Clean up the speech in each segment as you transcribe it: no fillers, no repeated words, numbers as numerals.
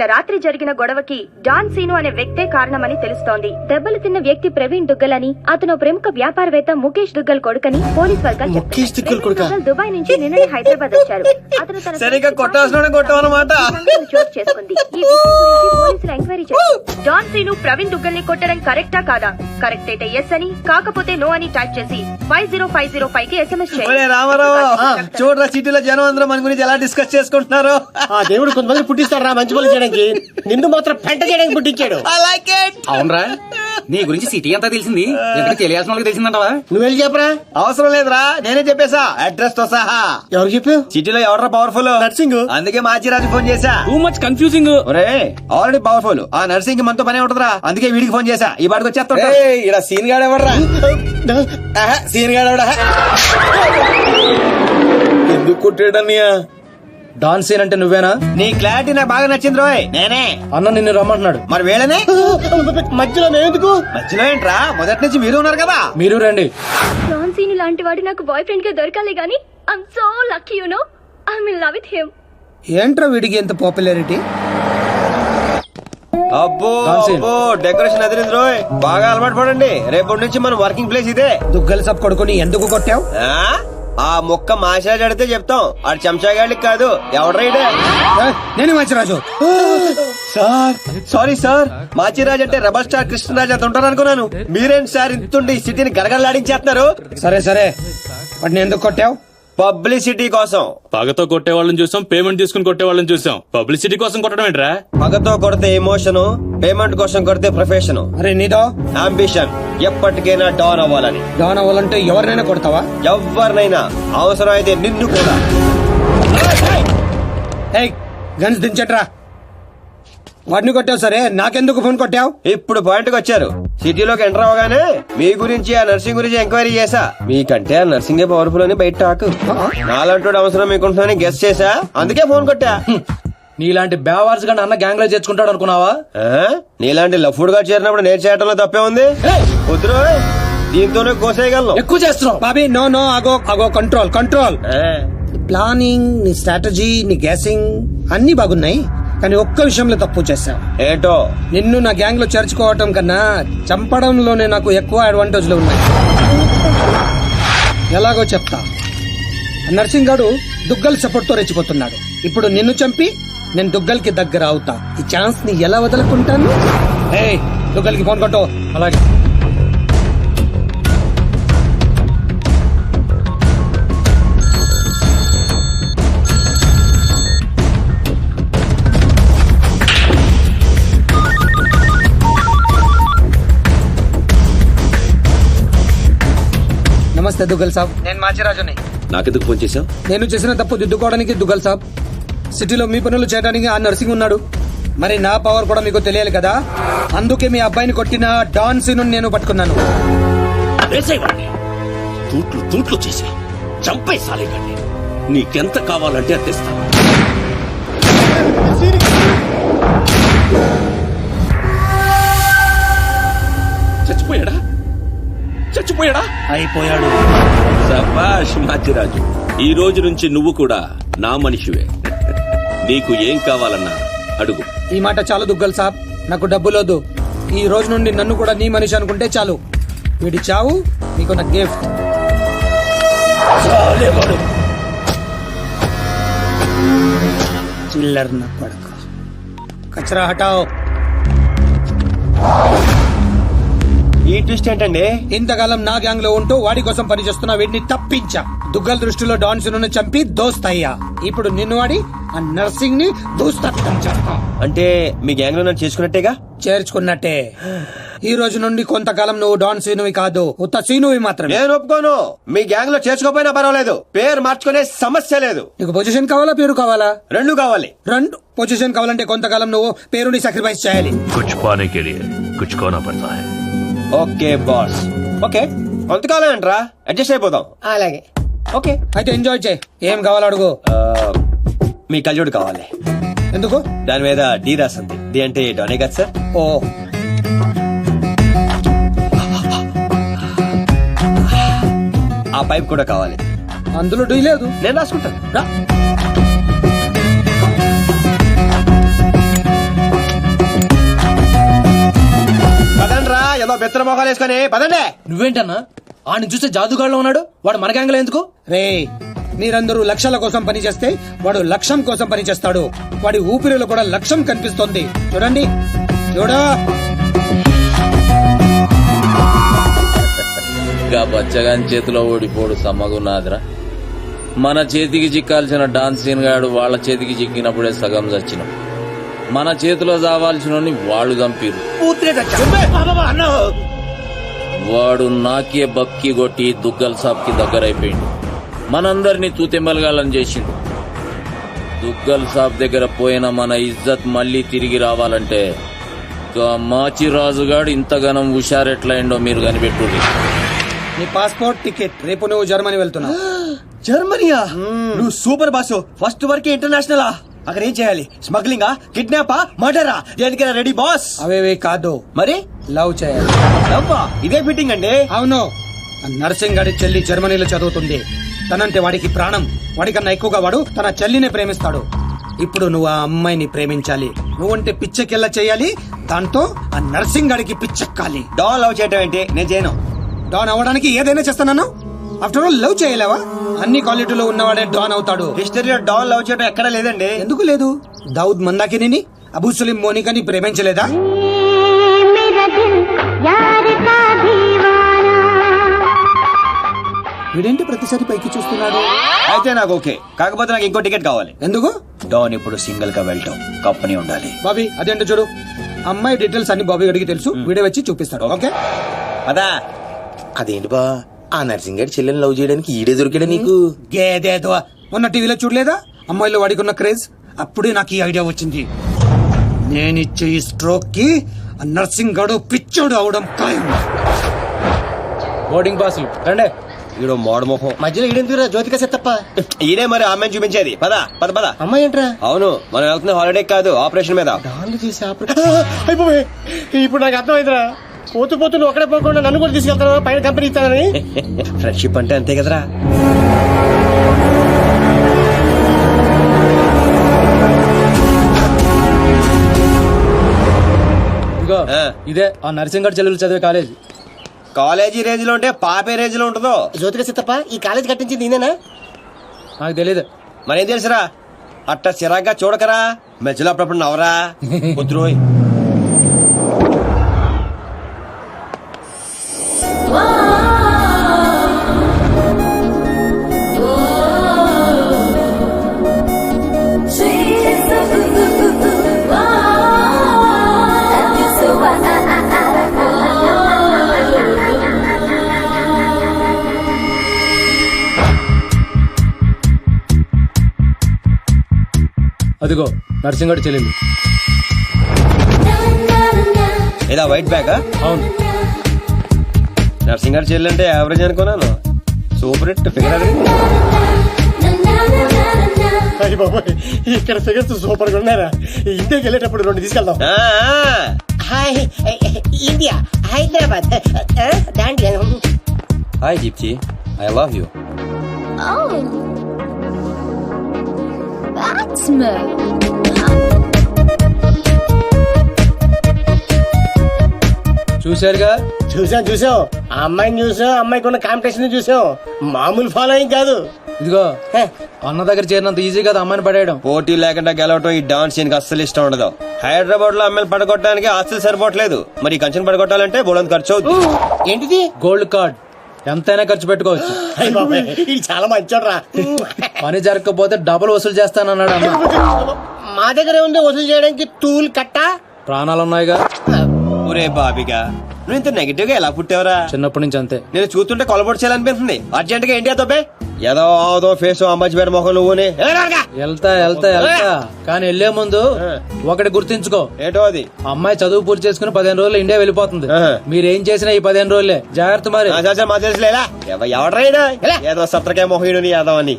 నిన్న రాత్రి జరిగిన గొడవకి డాన్ సీను అనే వ్యక్తే కారణమని తెలుస్తోంది. దెబ్బలు తిన్న వ్యక్తి ప్రవీణ్ దుగ్గల్ అని, అతను ప్రముఖ వ్యాపారవేత్త ముఖేష్ దుగ్గల్ కొడుకని పోలీస్ వర్గాలు చెప్తున్నారు. దుబాయ్ నుంచి నిన్ననే హైదరాబాద్ వచ్చారు. అతను తన చోటు చేసుకుంది. ఈ విషయం గురించి పోలీసులు ఎంక్వైరీ చేశారు. డాన్ సీను ప్రవీణ్ దుగ్గల్ ని కొట్టడం కరెక్టా కాదా? కరెక్ట్ అయితే ఎస్ అని, కాకపోతే నో అని టైప్ చేసి 50505 కి SMS చేయండి. చూడరా సిటీలో జనం అందరూ మన గురించి ఎలా డిస్కస్ చేసుకుంటున్నారు. దేవుడు కొంతమంది పుట్టిస్తాడు రా మంచి పనులు చేయడానికి, నిన్ను మాత్రం పెంట చేయడానికి పుట్టించాడు. అవునరా, నీ గురించి సిటీ అంతా తెలిసింది, ఇక్కడ తెలియాల్సిన వాళ్ళకి తెలిసిందంటవా? నువ్వు వెళ్ళి చెప్పరా. అవసరం లేదురా, నేనే చెప్పేశా అడ్రస్ తో సహా. ఎవరు చెప్పావు? సిటీలో ఎవడరా పవర్ఫుల్? నర్సింగ్. అందుకే మాచిరాజు ఫోన్ చేశా. Too much confusing. ఒరే ఆల్రెడీ పవర్ఫుల్, ఆ నర్సింగ్ మనతో పనే ఉంటదిరా, అందుకే వీడికి ఫోన్ చేశా. ఈ బాడికి వచ్చేస్తా. ఇలా సీన్ గాడు ఎవడరా? సీన్ గాడు ఎవడా? ఎందుకు కొట్టాడన్నయ్యా? డాన్ సీన్ అంటే నువ్వేనా? నీ క్లారిటీ నాకు బాగా నచ్చింది రోయ్. నేనే. అన్న నిన్ను రమ్మంటున్నాడు. మరి వేళనే మధ్యలో నేనెందుకు? మధ్యలో ఏంట్రా, మొదటి నుంచి మీరు ఉన్నారు కదా. మీరు రండి. డాన్ సీను లాంటి వాడు నాకు బాయ్ ఫ్రెండ్ గా దొరకాలి గానీ I'm so lucky, you know, I'm in love with him. ఏంట్రా వీడికి ఎంత పాపులారిటీ? అబ్బో అబ్బో, డెకరేషన్ అదిరింది రోయ్. బాగా అలవాటు పడండి, రేపటి నుంచి మన వర్కింగ్ ప్లేస్ ఇదే. దుగ్గల సబ్ కొడుకుని ఎందుకు కొట్టావు? ఆ మొక్క మాసిరాజు అడితే చెప్తాం, ఆడు చెంచాగాళ్ళకి కాదు. ఎవడ్రైడే? నేను Manchiraju. Sir sorry sir, Machiraj అంటే రెబల్ స్టార్ కృష్ణరాజ్ అంత ఉంటారు అనుకున్నాను. మీరేంటి సార్ ఇంతుండి ఈ సిటీని గడగడలాడించేస్తున్నారు? సరే సరే, వాటిని ఎందుకు కొట్టావు? పబ్లిసిటీ కోసం. పగతో కొట్టే వాళ్ళని చూసాం, పేమెంట్ తీసుకుని కొట్టే వాళ్ళని చూసాం. పబ్లిసిటీ కోసం కొట్టడం ఏంట్రా? పగతో కొడితే ఎమోషన్, పేమెంట్ కోసం కొడితే ప్రొఫెషన్. అరే నీదో అంబిషన్ ఎప్పటికైనా డాన్ అవ్వాలని. డాన్ అవ్వాలంటే ఎవరినైనా కొడతావా? ఎవరినైనా, అవసరం అయితే నిన్ను కూడా. గన్స్ దించట్రా. వాడిని కొట్టావు సరే, నాకెందుకు ఫోన్ కొట్టావు? ఇప్పుడు పాయింట్ కి వచ్చారు. సిటీలోకి ఎంటర్ అవగానే మీ గురించి, ఆ నర్సింగ్ గురించి ఎంక్వైరీ చేశా. మీకంటే ఆ నర్సింగే పవర్ఫుల్ అని బయట టాక్. నాలంటూ అవసరం మీకుంటుందని గెస్ చేశా, అందుకే ఫోన్ కొట్టా. నీలాంటి బేవార్స్ గా అన్న గ్యాంగ్ లో చేర్చుకుంటాడు అనుకున్నావా? నీలాంటి లఫ్డ్ గా చేరినప్పుడు నేను చేయటంలో తప్పే ఉంది. కుదురు, దీంతోనే కోసేయగలను. ఎక్కువ చేస్తున్నావు బాబీ. నో నో, అగో అగో, కంట్రోల్ కంట్రోల్. ప్లానింగ్, నీ స్ట్రాటజీ, నీ గ్యాసింగ్ అన్ని బాగున్నాయి, కానీ ఒక్క విషయంలో తప్పు చేశావు. ఏంటో? నిన్ను నా గ్యాంగ్ లో చేర్చుకోవటం కన్నా చంపడంలోనే నాకు ఎక్కువ అడ్వాంటేజ్లు ఉన్నాయి. ఎలాగో చెప్తా. నర్సింగ్ గాడు దుగ్గల్ సపోర్ట్ తో రెచ్చిపోతున్నాడు. ఇప్పుడు నిన్ను చంపి నేను దుగ్గల్ కి దగ్గర అవుతా. ఈ ఛాన్స్ ని ఎలా వదులుకుంటాను? దుగ్గల్ కి ఫోన్ కొట్టు. అలాగే. నమస్తే దుగ్గల్ సాబ్, నేను మాచిరాజుని. నాకెందుకు ఫోన్ చేశావు? నేను చేసిన తప్పు దిద్దుకోవడానికి దుగ్గల్ సాబ్, సిటీలో మీ పనులు చేయడానికి ఆ నర్సింగ్ ఉన్నాడు. మరి నా పవర్ కూడా మీకు తెలియాలి కదా, అందుకే మీ అబ్బాయిని కొట్టిన డాన్ సీను నేను పట్టుకున్నాను. తూట్లు తూట్లు చేసి చంపేసాలేకండి. నీకెంత కావాలంటే అందిస్తా. చచ్చిపోయాడా? చచ్చిపోయాడా? అయిపోయాడు. శభాష్ మాచిరాజు, ఈ రోజు నుంచి నువ్వు కూడా నా మనిషివే. నీకు ఏం కావాలన్నా అడుగు. ఈ మాట చాలు దుగ్గల్ సాబ్, నాకు డబ్బులోదు. ఈ రోజు నుండి నన్ను కూడా నీ మనిషి అనుకుంటే చాలు. వీడి చావు నీకు నా గిఫ్ట్. చిల్లర్ నా పడక. కచరా హటాओ. ఈ ట్విస్ట్ ఏంటండి? ఇంతకాలం నా గ్యాంగ్ లో ఉంటూ వాడి కోసం పనిచేస్తున్న వీడిని తప్పించా. దుగ్గల్ దృష్టిలో డాన్ సీను చంపి దోస్తయ్యా. ఇప్పుడు నిన్ను వాడి ఆ నర్సింగ్ ని దూస్తత్వం చేస్తా. అంటే మీ గ్యాంగ్ లో నన్ను చేసుకున్నట్టేగా? చేర్చుకున్నట్టే. ఈ రోజు నుండి కొంతకాలం నువ్వు డాన్ సీనువి కాదు, ఉత్త సీనువి మాత్రమే. నేను ఒప్పుకోను. మీ గ్యాంగ్ లో చేసుకోపోయినా పర్వాలేదు, పేరు మార్చుకునే సమస్య లేదు. నీకు పొజిషన్ కావాలా, పేరు కావాలా? రెండు కావాలి. రెండు. పొజిషన్ కావాలంటే కొంతకాలం నువ్వు పేరుని సాక్రిఫైస్ చేయాలి. कुछ पाने के लिए कुछ खोना पड़ता है. Okay boss. ఓకే, కొంతకాలం ఏంట్రా, అడ్జస్ట్ అయిపోదాం. అలాగే. ఓకే, అయితే ఎంజాయ్ చేయి. ఏం కావాలో అడుగు. మీ కళ్ళజోడు కావాలి. ఎందుకు? దాని మీద డి రాసింది. డి అంటే డోనే కదా సార్? ఓ, ఆ పైప్ కూడా కావాలి. అందులో డీ లేదు. నేను రాసుకుంటాను. రా. ఏదో బెత్తర మొఖాలు వేసుకొని పదండి. నువ్వేంటన్నా ఆడిని చూస్తే జాదుగాడులో ఉన్నాడు, వాడు మన గ్యాంగ్లో ఎందుకు? రే మీరందరూ లక్ష్యాల కోసం పని చేస్తే వాడు లక్ష్యం కోసం పని చేస్తాడు. వాడి ఊపిరిలో కూడా లక్ష్యం కనిపిస్తోంది. చూడండి చూడా. ఇంకా బచ్చగాని చేతిలో ఓడిపోడు సమ్మగున్నాదిరా. మన చేతికి చిక్కాల్సిన డాన్స్ సీన్ గాడు వాళ్ళ చేతికి చిక్కినప్పుడే సగం చచ్చినాం. మన చేతిలో చావాల్సిన వాళ్ళు చంపిరు. వాడు నాకే బక్కి కొట్టి దుగ్గల్ సాబ్ కి దగ్గరైపోయిండు. మనందరినీ తూతెంబలగాలని చేసిండు. దుగ్గల్ సాబ్ దగ్గర పోయిన మన ఇజ్జత్ మళ్ళీ తిరిగి రావాలంటే మాచి రాజుగాడు ఇంతగానం హుషారెట్లయిండో మీరు కనిపెట్టుర్రి. నీ పాస్పోర్ట్ టికెట్, రేపు నువ్వు జర్మనీ వెళ్తున్నావు. జర్మనీయా? నువ్వు సూపర్ బాసు. ఫస్ట్ వరకు ఇంటర్నేషనలా? అక్కడ ఏం చేయాలి? స్మగ్లింగా, కిడ్నాపా, మర్డరా? దేనికైనా రెడీ బాస్. అవేవే కాదు, మరి లవ్ చేయాలి. అబ్బా, ఇదే ఫిట్టింగ్ అండి. అవును, నర్సింగ్ గారి చెల్లి జర్మనీలో చదువుతుంది. తనంటే వాడికి ప్రాణం. వాడికన్నా ఎక్కువగా వాడు తన చెల్లినే ప్రేమిస్తాడు. ఇప్పుడు నువ్వు ఆ అమ్మాయిని ప్రేమించాలి. నువ్వంటే పిచ్చెకెళ్ళ చేయాలి. దాంతో ఆ నర్సింగ్ గారికి పిచ్చెక్కాలి. డాన్ లవ్ చేయటం ఏంటి? నేను చేయను. డాన్ అవడానికి ఏదైనా చేస్తాను. ఆఫ్టర్ ఆల్ లవ్ చేయలేవా? అన్ని క్వాలిటీలో ఉన్నవాడే డాన్ అవుతాడు. హిస్టరీలో డాన్ లవ్ చేయడం ఎక్కడా లేదండి. ఎందుకు లేదు? దావుద్ మందాకిని, అబూ సలీం మోనికాని ప్రేమించలేదా? వీడేంటి ప్రతిసారి పైకి చూస్తున్నాడు? అయితే నాకు ఓకే. కాకపోతే నాకు ఇంకో టికెట్ కావాలి. ఎందుకు? డాన్ ఇప్పుడు సింగిల్ గా వెళ్ళటం కంపెనీ ఉండాలి. బాబీ అదేంటో చూడు. అమ్మాయి డీటెయిల్స్ అన్ని బాబీ గడికి తెలుసు. వీడే వచ్చి చూపిస్తాడు. ఓకే అదా? అదేంటి బా, ఆ నర్సింగ్ గారి చెల్లెని లవ్ చేయడానికి ఈడే దొరికాడా నీకు? గేదేదో మొన్న టీవీలో చూడలేదా అమ్మాయిలో వాడికి ఉన్న క్రేజ్? అప్పుడే నాకు ఈ ఐడియా వచ్చింది. నేనిచ్చే ఈ స్ట్రోక్ కి ఆ నర్సింగ్ గడు పిచ్చోడు అవడం ఖాయం. బోర్డింగ్ పాసులు రండే. ఈడో మోడ ముఖం. మధ్యలో ఈడెందుకురా జ్యోతిక సెత్తప్ప? ఈడే మరి అమ్మాయిని చూపించేది. పద పద పద. అమ్మాయి ఏంట్రా? అవును, మనం వెళ్తున్న హాలిడే కాదు, ఆపరేషన్ మీద. డాన్లు చేసి అయిపోయి ఇప్పుడు నాకు అర్థమైందిరా. పోతూ పోతూ నువ్వు ఒకడే పోకుండా నన్ను కూడా తీసుకెళ్తాను పైన కంపెనీ ఇస్తానని. ఫ్రెండ్షిప్ అంటే అంతే కదరా. ఇదిగో ఆ. ఇదే ఆ నర్సింగ్ గారి చెల్లెలు చదివే కాలేజ్. కాలేజీ రేంజ్ లో ఉంటే పాపే రేంజ్ లో ఉంటుందో. జ్యోతిక సెత్తప్ప ఈ కాలేజ్ కట్టించింది నేనేనా? నాకు తెలియదు. మరేం తెలుసురా? అట్ట చిరాగ్గా చూడకరా. మధ్యలో అప్పుడప్పుడు నవరా. కుదురోయ్. అదిగో నర్సింగ్ గారి చెల్లెలు. ఏదా వైట్ బ్యాగ్? అవును. నర్సింగ్ గారు చెల్లంటే యావరేజ్ అనుకున్నాను. సూపర్ హిట్ ఫిగర్ అది. అయ్య బాబోయ్, ఇక్కడ ఫిగర్స్ సూపర్ గా ఉన్నారా? ఇండియాకి వెళ్ళేటప్పుడు 2 తీసుకెళ్దాం. Hi India, Hyderabad. Dandiya. Hi Deepti, I love you. చూశారుగా? చూసాం. ఆ అమ్మాయిని చూసాం, అమ్మాయికి ఉన్న కాంపిటీషన్ చూసాం. మామూలు ఫాలోయింగ్ కాదు. ఇదిగో అన్న దగ్గర చేరినంత ఈజీ కదా అమ్మాయిని పడేయడం. పోటీ లేకుండా గెలవటం ఈ డాన్స్ సీన్ కి అస్సలు ఇష్టం ఉండదు. హైదరాబాద్ లో అమ్మాయిలు పడగొట్టడానికి ఆస్తులు సరిపోవట్లేదు. మరి ఈ కంచెను పడగొట్టాలంటే బోలంత ఖర్చు అవుతుంది. ఏంటిది? Gold card. ఎంతైనా ఖర్చు పెట్టుకోవచ్చు. అయ్య బాబాయ్, ఇది చాలా మంచోడ్రా. పని జరగకపోతే డబుల్ వసూలు చేస్తానన్నాడు అన్న. మా దగ్గర ఉంది వసూలు చేయడానికి టూల్ కట్టా. ప్రాణాలున్నాయిగా. ఒరే బాబిగా, నువ్వు ఇంత నెగిటివ్ గా ఎలా పుట్టావరా? చిన్నప్పటి నుంచి అంతే. నేను చూస్తుంటే కొలబొట్టు చేయాలనిపిస్తుంది. అర్జెంట్ గా ఇండియా తోపే. ఏదో ఆదో ఫేస్ అమ్మాయి పేరు మొహం నువ్వునే. వెళ్తా కానీ వెళ్లే ముందు ఒకటి గుర్తించుకో. ఏంటో అది? అమ్మాయి చదువు పూర్తి చేసుకుని 15 రోజులు ఇండియా వెళ్ళిపోతుంది. మీరేం చేసినా ఈ 15 రోజులే జాగ్రత్త. మరి మా తెలుసులేలా ఎవడ్రైనా ఏదో సత్రకాయ మొహీడు యాదవ్ అని.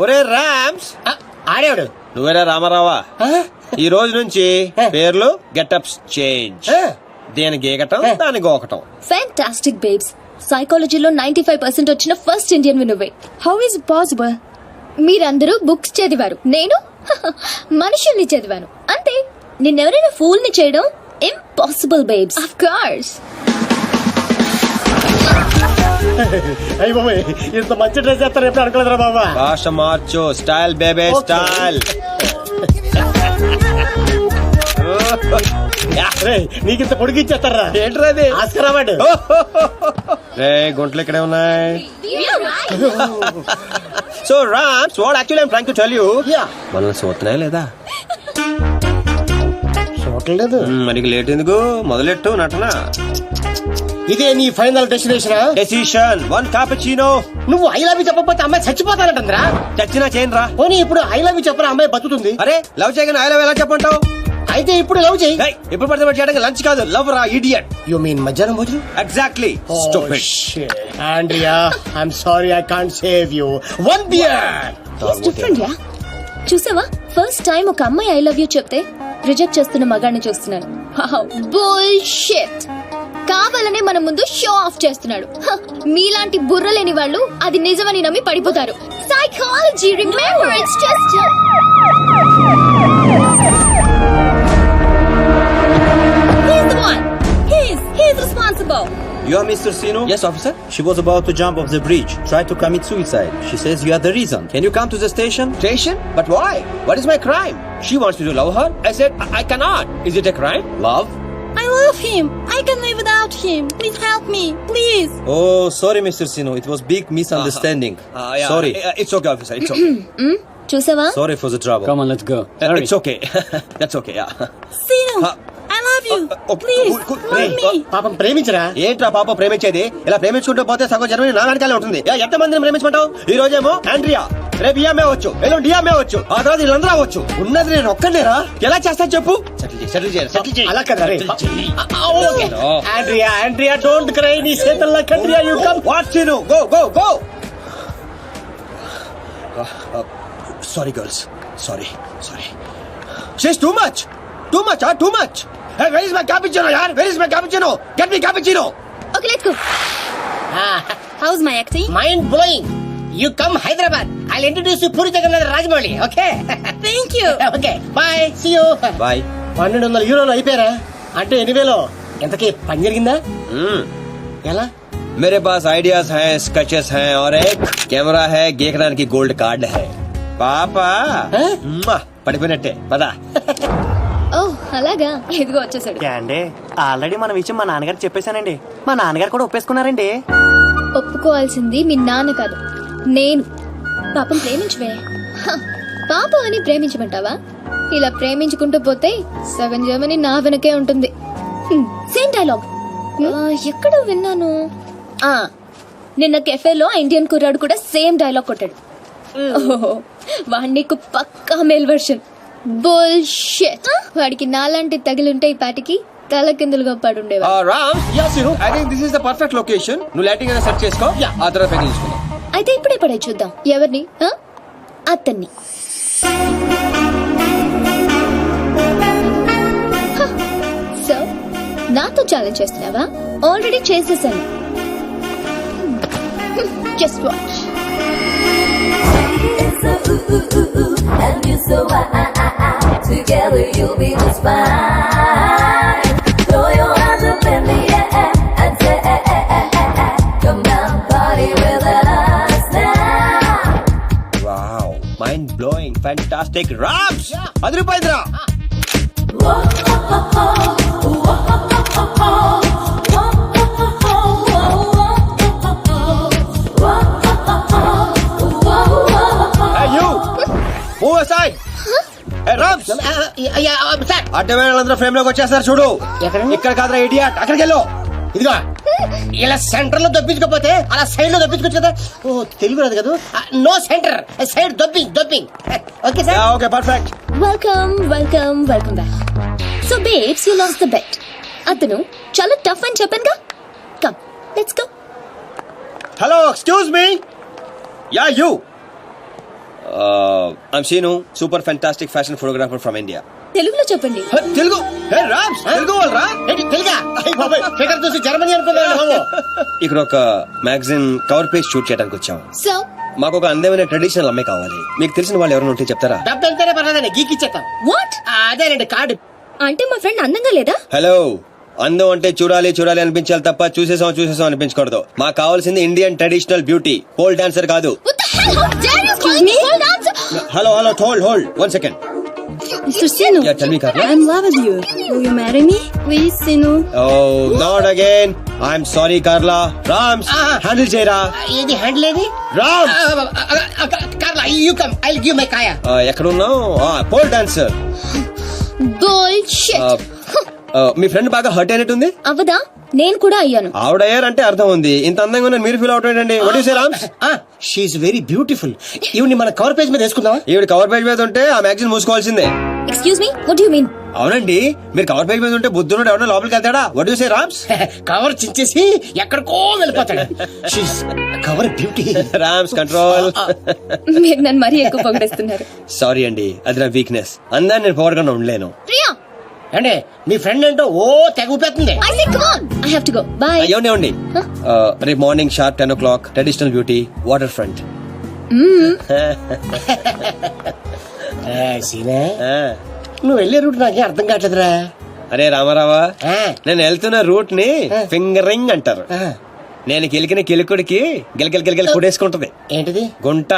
ఒరే రామ్స్, ఆడేవాడు నువ్వేరా రామారావా? ఈ రోజు నుంచి పేర్లు గెటప్స్ చేంజ్. దేని గీకటం, దాని గోకటం. Fantastic babes. సైకాలజీలో 95% వచ్చిన ఫస్ట్ ఇండియన్ నువ్వే. How is possible? మీరందరూ బుక్స్ చదివారు, నేను మనుషుల్ని చదివాను. అంతే. నిన్నెవరైనా ఫూల్ ని చేయడం ఇంపాసిబుల్ బేబ్స్. Of course. అయ్యి బాబాయ్ ఇంత మంచి డ్రెస్ చేస్తారు ఎప్పుడు అనుకోలేదురా బాబా. భాష మార్చు, స్టైల్ బేబే స్టైల్. రేయ్, నీకింత పొడిగి ఇచ్చేస్తారా? ఏంట్రా అది? Oscar award. రే గుంటలు ఇక్కడే ఉన్నాయి. So Rams, what actually I'm trying to tell you, Yeah. మనల్ని చూస్తున్నాయా లేదా? చూడలేదు. మరి లేట్ ఎందుకు, మొదలెట్టు నటన. ఇదే నీ ఫైనల్ డెస్టినేషన్? Decision 1 cappuccino. నువ్వు ఐ లవ్ యూ చెప్పకపోతే అమ్మాయి చచ్చిపోతానంటరా. చచ్చినా చేయను రా. పోనీ ఇప్పుడు ఐ లవ్ యూ చెప్పిన అమ్మాయి బతుకుతుంది. అరే లవ్ చేయగానే ఐ లవ్ ఎలా చెప్పంటావు? అయితే ఇప్పుడు లవ్ చేయి. ఏయ్, ఎప్పుడు పడితే అప్పుడు చేయడానికి లంచ్ కాదు, లవ్ రా ఇడియట్. యు మీన్ మధ్యాహ్నం భోజనం? Exactly. Stupid. Andrea, I'm sorry, I can't save you. One beer. Different yeah. చూసావా, ఫస్ట్ టైం ఒక అమ్మాయి ఐ లవ్ యూ చెప్తే రిజెక్ట్ చేస్తున్న మగాడిని చూస్తున్నాను. బుల్షిట్. కావాలనే మన ముందు షో ఆఫ్ చేస్తున్నాడు. హ, మీలాంటి బుర్ర లేని వాళ్ళు అది నిజమని నమ్మి పడిపోతారు. Psychology, remember, it's just he's the one. He's responsible. You are Mr. Sino? Yes, officer. She was about to jump off the bridge, tried to commit suicide. She says you are the reason. Can you come to the station? Station? But why? What is my crime? She wants me to love her. I said I cannot. Is it a crime? Love? I love him. I can live without him. Please help me, please. Oh, sorry, Mr. Sino. It was big misunderstanding. Yeah. Sorry. It's okay, officer. It's okay. చూసావా? Sorry for the trouble. Come on, let's go. It's okay. That's okay. Yeah. Sino, I love you. Please, love me. పాపం ప్రేమించరా. ఏంట్రా పాప ప్రేమించేది? ఇలా ప్రేమించుకుంటూ పోతే సగం Germany నా వెనకాలే ఉంటుంది. ఎంత మందిని ప్రేమించమంటావు? ఈ రోజేమో ఆండ్రియా, రేపు ఈఎంఏ అవచ్చు, ఎల్లుండి డిఎంఏ అవచ్చు, ఆ తర్వాత వీళ్ళందరూ అవచ్చు. ఉన్నది నేను ఒక్కనేరా. ఎలా చేస్తా చెప్పు? సెటిల్ చేయాలి. అలా కదా రే. ఓకే. Andrea, don't cry. నీ చేతల్లో కండ్రియా, you come. What Sino? Go. Sorry girls. Sorry. She's too much. Too much. Hey, where is my cappuccino, yaar? Where is my cappuccino? Get me cappuccino. Okay, let's go. How's my acting? Mind blowing. You come Hyderabad. I'll introduce you Puri Jagannadh Rajamouli. Okay. Thank you. Okay bye, see you. Bye. 1200 యూరోలు అయిపోయారా? అంటే 8,000. ఎంతకీ పని జరిగిందా? ఎలా? मेरे पास ideas हैं, sketches हैं और एक कैमरा है, गेकरान की गोल्ड कार्ड है. పాపా పడిపోయినట్టే పదా. ఓహ్, అలాగా. ఇదిగో వచ్చేసాడు. అండి ఆల్రెడీ మన విషయం మా నాన్నగారు చెప్పేశానండి. మా నాన్నగారు కూడా ఒప్పేసుకున్నారండి. ఒప్పుకోవాల్సింది మీ నాన్న కాదు, నేను. పాపం ప్రేమించవే. హ, పాపం అని ప్రేమించమంటావా? ఇలా ప్రేమించుకుంటూ పోతే సగం జర్మనీ నా వెనకే ఉంటుంది. సేమ్ డైలాగ్ ఎక్కడో విన్నాను. నిన్న కెఫేలో ఇండియన్ కుర్రాడు కూడా సేమ్ డైలాగ్ కొట్టాడు. వాడి నీకు పక్కా మేల్ వర్షన్. బుల్షిట్. వాడికి నాలాంటి తగిలింటే ఈ పాటికి తల కిందులుగా పడుండేవా. Ram, I think this is the perfect location. నువ్వు లైటింగ్ అయినా సెట్ చేసుకో, ఆ తర్వాత పైకి తీసుకుందాం. అయితే ఇప్పుడే పడే చూద్దాం. ఎవరిని? అతన్ని. సో నాతో ఛాలెంజ్ చేస్తున్నావా? ఆల్రెడీ చేసేసాను. Just watch. And you so together you'll be just fine. Throw your hands up in the air and say, come down, party with us now. Wow, mind blowing, fantastic. Rams, 10 రూపాయలు రా. Move aside. Hey, Rams. అడ్డమైన వాళ్ళందరూ frame లోకి వచ్చేస్తారు చూడు. ఇక్కడ కాదురా idiot, అక్కడికి వెళ్ళు. ఇదిగో ఇలా సెంటర్ లో దొప్పించుకోపోతే అలా సైడ్ లో దొప్పించుకోవచ్చు కదా. ఓ తెలుగు రాదు కదా. No centre, side dropping. Okay sir. Okay perfect. Welcome back. So babes, you lost the bet. అతను చాలా టఫ్ అని చెప్పానుగా. Come, let's go. Hello, excuse me. Yeah you. I'm Sino, super fantastic fashion photographer from India. తెలుగులో చెప్పండి. తెలుగు? హే రామ్స్, తెలుగు వాళ్ళరా? తెలుగా? బాబాయ్ figure చూసి Germany అనుకున్నాను బాబు. ఇక్కడ ఒక మ్యాగజైన్ కవర్ పేజ్ షూట్ చేయడానికి వచ్చాం. సో మాకు ఒక అందమైన ట్రెడిషనల్ అమ్మాయి కావాలి. మీకు తెలిసిన వాళ్ళు ఎవరైనా ఉంటే చెప్తారా? డబ్బు ఎంతైనా పర్లేదండి, గీకిచ్చేస్తాం. వాట్? అదేనండి కార్డు. అంటే మా ఫ్రెండ్ అందంగా లేదా? హలో, అందం అంటే చూడాలి చూడాలి అనిపించాలి తప్ప చూసేసాం అనిపించకూడదు. మాకు కావాల్సింది Indian traditional beauty, pole dancer కాదు. Hello hold 1 second. Mr. Sinu, Yeah, tell me, Carla. I'm in love with you. Will you marry me? Please, Sinu. Oh, not again. I'm sorry, Carla. Rams, handle చేయరా. ఏది handle ఏది? Rams. కార్లా you come I give my కాయా. ఎక్కడున్నావు? Pole dancer. Bullshit. మీ friend బాగా hurt అయినట్టుంది. అవదా? నేను కూడా అయ్యాను. ఆవిడ అయ్యారంటే అర్థం ఉంది. ఇంత అందంగా ఉన్న మీరు ఫీల్ అవుతాడండి. What you say Rams? She is very beautiful. ఈవిని మన కవర్ పేజ్ మీద వేసుకుందామా? ఈవిడ కవర్ పేజ్ మీద ఉంటే ఆ magazine మూసుకోవాల్సిందే. Excuse me, what do you mean? అవునండి, మీరు కవర్ పేజ్ మీద ఉంటే బుద్ధుడు ఎవరైనా లోపలికి వెళ్తాడా? What you say Rams? Cover చించేసి ఎక్కడికో వెళ్ళిపోతాడు. She is cover beauty. Rams control. మీరు నన్ను మరీ ఎక్కువ పొగిడేస్తున్నారు. సారీ అండి, అది నా వీక్నెస్. అందాన్ని నేను పొగడకుండా ఉండలేను. ప్రియా, అంటే మీ ఫ్రెండ్ ఏంటో ఓ తెగిపోతుంది. I said come on. I have to go. Bye. ఏమండి రేపు morning sharp 10 o'clock traditional beauty water front. సీనే నువ్వు వెళ్ళే రూట్ నాకే అర్థం కావట్లేదురా. అరే రామారావా, నేను వెళ్తున్న రూట్ ని ఫింగరింగ్ అంటారు. నేను కెలికిన కెలుకుడికి గిలగిల కొడేసుకుంటది. ఏంటిది? గుంట.